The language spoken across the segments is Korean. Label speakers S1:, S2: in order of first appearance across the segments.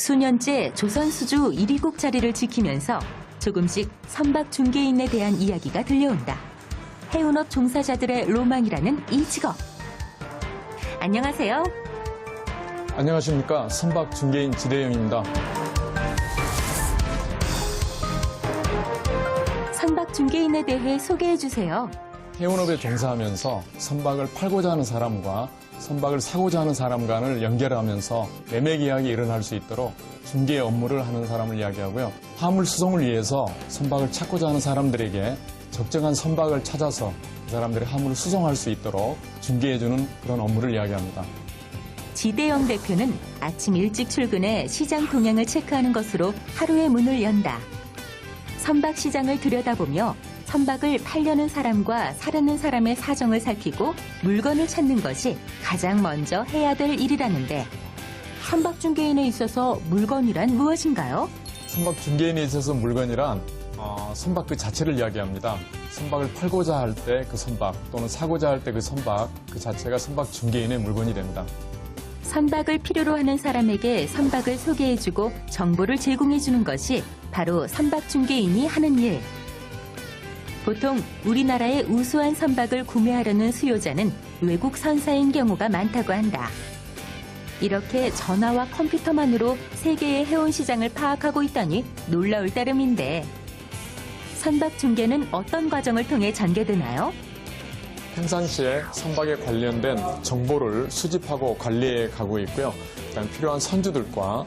S1: 수년째 조선수주 1위국 자리를 지키면서 조금씩 선박 중개인에 대한 이야기가 들려온다. 해운업 종사자들의 로망이라는 이 직업. 안녕하세요.
S2: 안녕하십니까. 선박 중개인 지대영입니다.
S1: 선박 중개인에 대해 소개해 주세요.
S2: 해운업에 종사하면서 선박을 팔고자 하는 사람과 선박을 사고자 하는 사람 간을 연결하면서 매매 계약이 일어날 수 있도록 중개 업무를 하는 사람을 이야기하고요. 화물 수송을 위해서 선박을 찾고자 하는 사람들에게 적정한 선박을 찾아서 그 사람들이 화물을 수송할 수 있도록 중개해주는 그런 업무를 이야기합니다.
S1: 지대영 대표는 아침 일찍 출근해 시장 동향을 체크하는 것으로 하루의 문을 연다. 선박 시장을 들여다보며 선박을 팔려는 사람과 사려는 사람의 사정을 살피고 물건을 찾는 것이 가장 먼저 해야 될 일이라는데, 선박 중개인에 있어서 물건이란 무엇인가요?
S2: 선박 중개인에 있어서 물건이란 선박 그 자체를 이야기합니다. 선박을 팔고자 할 때 그 선박 또는 사고자 할 때 그 선박 그 자체가 선박 중개인의 물건이 됩니다.
S1: 선박을 필요로 하는 사람에게 선박을 소개해주고 정보를 제공해주는 것이 바로 선박 중개인이 하는 일. 보통 우리나라의 우수한 선박을 구매하려는 수요자는 외국 선사인 경우가 많다고 한다. 이렇게 전화와 컴퓨터만으로 세계의 해운 시장을 파악하고 있다니 놀라울 따름인데, 선박 중개는 어떤 과정을 통해 전개되나요?
S2: 평상시에 선박에 관련된 정보를 수집하고 관리해 가고 있고요. 그다음 필요한 선주들과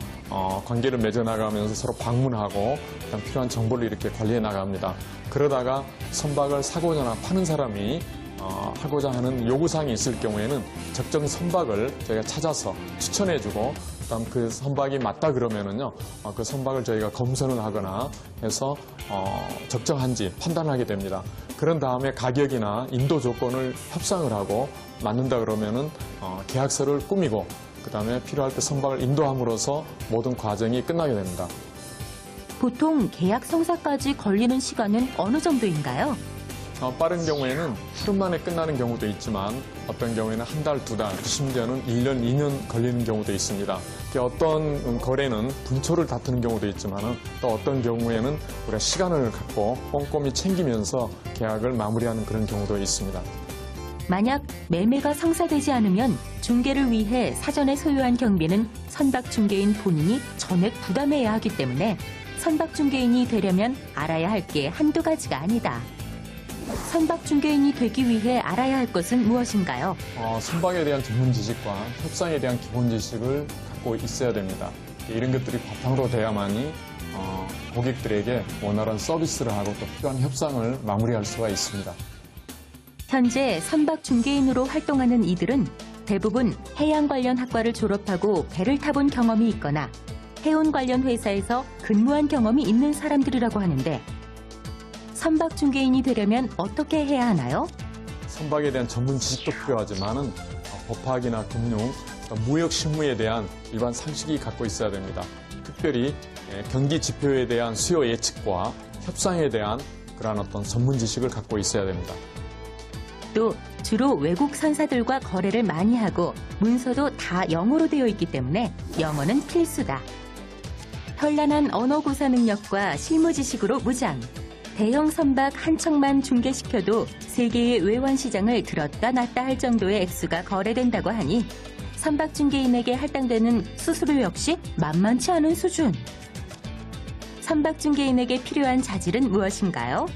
S2: 관계를 맺어 나가면서 서로 방문하고 그다음 필요한 정보를 이렇게 관리해 나갑니다. 그러다가 선박을 사고자 파는 사람이 하고자 하는 요구사항이 있을 경우에는 적정 선박을 저희가 찾아서 추천해주고, 그다음 그 선박이 맞다 그러면은요, 그 선박을 저희가 검선을 하거나 해서 적정한지 판단하게 됩니다. 그런 다음에 가격이나 인도 조건을 협상을 하고 맞는다 그러면은 계약서를 꾸미고, 그다음에 필요할 때 선박을 인도함으로써 모든 과정이 끝나게 됩니다.
S1: 보통 계약 성사까지 걸리는 시간은 어느 정도인가요?
S2: 빠른 경우에는 하루 만에 끝나는 경우도 있지만 어떤 경우에는 한 달, 두 달, 심지어는 1년, 2년 걸리는 경우도 있습니다. 어떤 거래는 분초를 다투는 경우도 있지만 또 어떤 경우에는 우리가 시간을 갖고 꼼꼼히 챙기면서 계약을 마무리하는 그런 경우도 있습니다.
S1: 만약 매매가 성사되지 않으면 중개를 위해 사전에 소유한 경비는 선박 중개인 본인이 전액 부담해야 하기 때문에 선박 중개인이 되려면 알아야 할 게 한두 가지가 아니다. 선박 중개인이 되기 위해 알아야 할 것은 무엇인가요?
S2: 선박에 대한 전문 지식과 협상에 대한 기본 지식을 갖고 있어야 됩니다. 이런 것들이 바탕으로 돼야만이 고객들에게 원활한 서비스를 하고 또 필요한 협상을 마무리할 수가 있습니다.
S1: 현재 선박 중개인으로 활동하는 이들은 대부분 해양 관련 학과를 졸업하고 배를 타본 경험이 있거나 해운 관련 회사에서 근무한 경험이 있는 사람들이라고 하는데, 선박 중개인이 되려면 어떻게 해야 하나요?
S2: 선박에 대한 전문 지식도 필요하지만은 법학이나 금융, 무역 실무에 대한 일반 상식이 갖고 있어야 됩니다. 특별히 경기 지표에 대한 수요 예측과 협상에 대한 그러한 어떤 전문 지식을 갖고 있어야 됩니다.
S1: 또 주로 외국 선사들과 거래를 많이 하고 문서도 다 영어로 되어 있기 때문에 영어는 필수다. 현란한 언어 구사 능력과 실무 지식으로 무장. 대형 선박 한 척만 중개시켜도 세계의 외환 시장을 들었다 놨다 할 정도의 액수가 거래된다고 하니 선박 중개인에게 할당되는 수수료 역시 만만치 않은 수준. 선박 중개인에게 필요한 자질은 무엇인가요?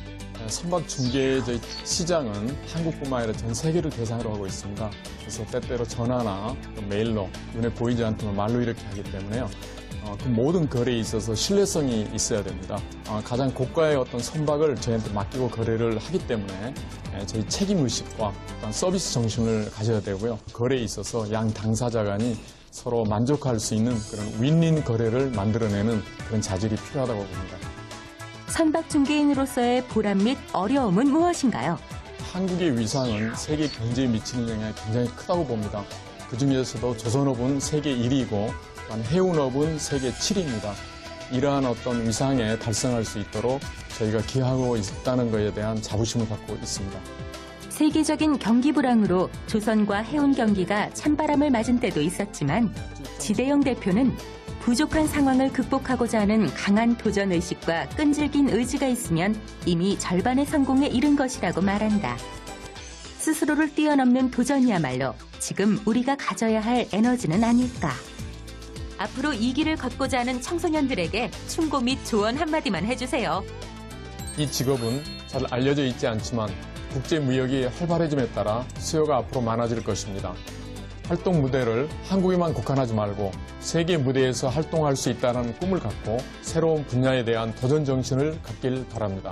S2: 선박 중개 시장은 한국뿐만 아니라 전 세계를 대상으로 하고 있습니다. 그래서 때때로 전화나 메일로 눈에 보이지 않지만 말로 이렇게 하기 때문에요. 그 모든 거래에 있어서 신뢰성이 있어야 됩니다. 가장 고가의 어떤 선박을 저희한테 맡기고 거래를 하기 때문에 저희 책임의식과 서비스 정신을 가져야 되고요. 거래에 있어서 양 당사자 간이 서로 만족할 수 있는 그런 윈윈 거래를 만들어내는 그런 자질이 필요하다고 봅니다.
S1: 선박 중개인으로서의 보람 및 어려움은 무엇인가요?
S2: 한국의 위상은 세계 경제에 미치는 영향이 굉장히 크다고 봅니다. 그중에서도 조선업은 세계 1위고 해운업은 세계 7위입니다. 이러한 어떤 위상에 달성할 수 있도록 저희가 기여하고 있다는 것에 대한 자부심을 갖고 있습니다.
S1: 세계적인 경기 불황으로 조선과 해운 경기가 찬바람을 맞은 때도 있었지만 지대영 대표는 부족한 상황을 극복하고자 하는 강한 도전 의식과 끈질긴 의지가 있으면 이미 절반의 성공에 이른 것이라고 말한다. 스스로를 뛰어넘는 도전이야말로 지금 우리가 가져야 할 에너지는 아닐까. 앞으로 이 길을 걷고자 하는 청소년들에게 충고 및 조언 한마디만 해주세요.
S2: 이 직업은 잘 알려져 있지 않지만 국제 무역이 활발해짐에 따라 수요가 앞으로 많아질 것입니다. 활동 무대를 한국에만 국한하지 말고 세계 무대에서 활동할 수 있다는 꿈을 갖고 새로운 분야에 대한 도전 정신을 갖길 바랍니다.